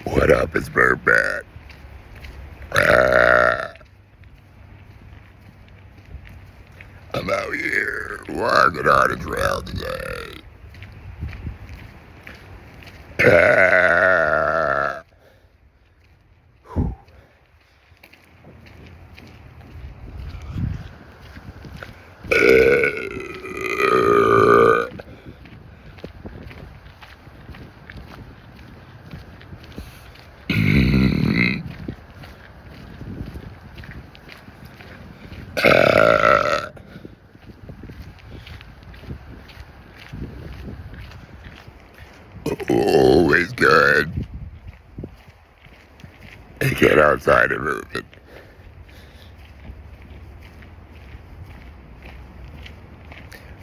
What up, it's Birdman. Ah, I'm out here walking on the trail today. Ah, ah, always good to get outside and moving.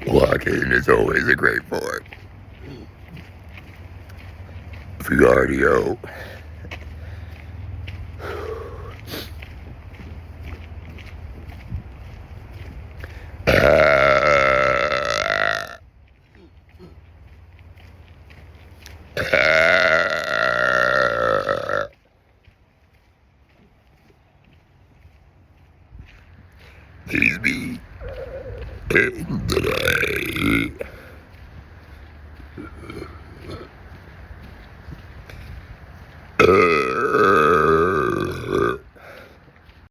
Walking is always a great form for cardio. Ah, ah, He's me in the night.